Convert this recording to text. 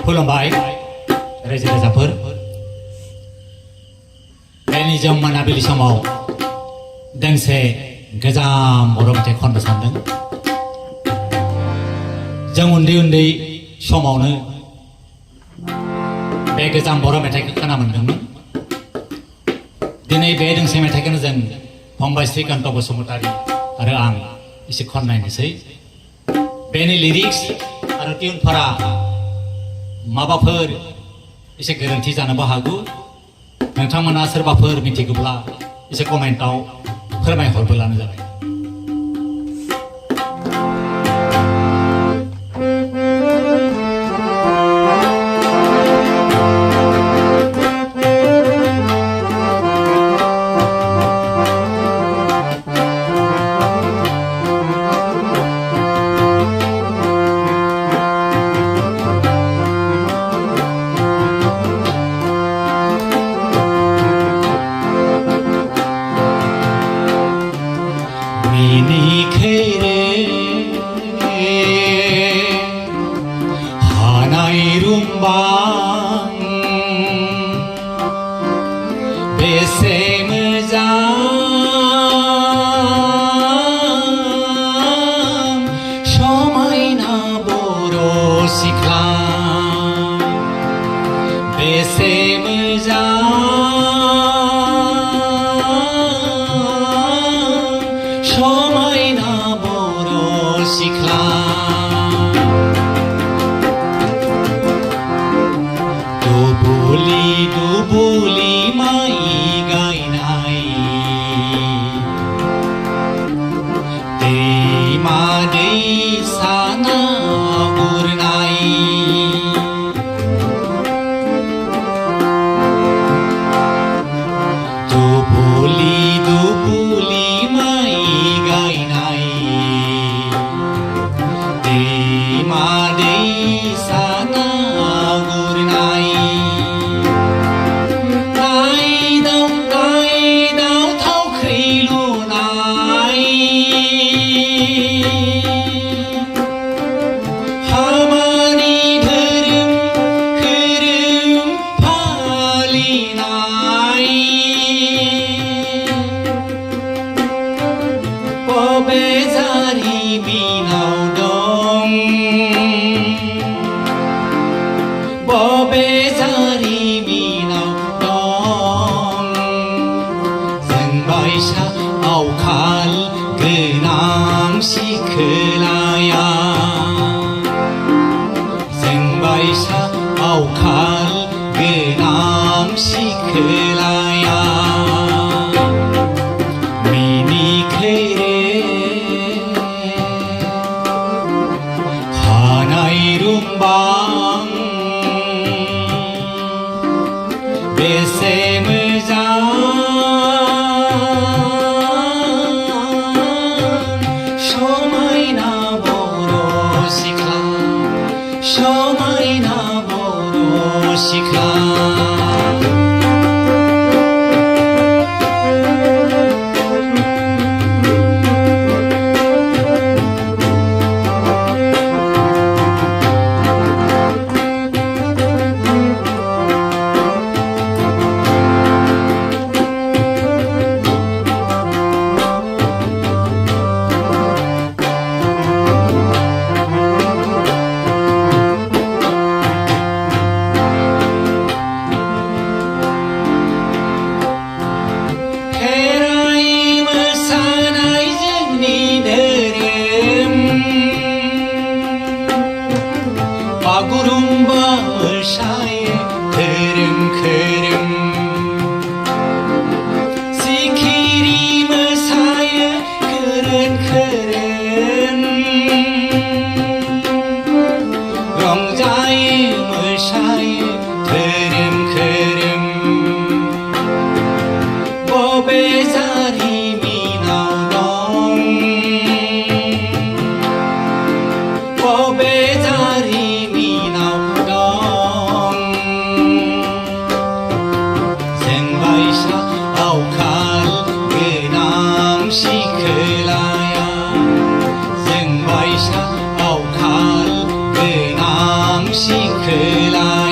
खुलुमबाय रायजो राजाफोर बे निजोम मोनाबिलि समाव दोंसे गोजाम बर' मेथाइ खननो सानदों। जों उन्दै उन्दै समावनो बे गोजाम बर' मेथाइखौ खोना मोन्दोंमोन। दिनै बे दोंसे मेथाइखौनो जों फंबाय श्रीकान्त बसुमतारी आरो आं एसे खननायनोसै। बेनि लिरिक्स आरो टिउनफोरा माबाफोर एसे गोरोन्थि जानोबो हागौ। नोंथांमोना सोरबाफोर मिथिगौब्ला एसे कमेन्टआव फोरमायहरब्लानो जाबाय। मिनिखेरे हानाय रुम्बां बेसे मोजां समायना बर' सिख्ला बेसे मोजां समायना बर' सिख्ला दुबुलि दुबुलि माइ गायनाय दैमा दैसा ना गुरनाय दुबुलि दुबुलि माइ गायनाय दैमा दैसा ना गुरनाय गायदाव थावख्रि लुनाय हाबानि धोरोम खोरोम फालिनाय बबे जारिमिनाव दं बबे जारिमिनाव दं जों बायसा आवखाल गोनां सिखोलाया जों बायसा आवखाल गोनां सिखोलाया मिनिखेरे हानाय रुम्बां बेसे मोजां समायना बर' सिख्ला समायना बर' सिख्ला बागुरुम्बा मोसायो धोरोम खोरोम सिखिरि मोसायो खोरोन खोरोन रंजायो मोसायो धोरोम खोरोम बबे जारिमिनाव दं बबे जारिमिनाव दं जों बायसा आवखाल गोनां सिखोलाया जों बायसा आवखाल गोनां सिखोलाया खोला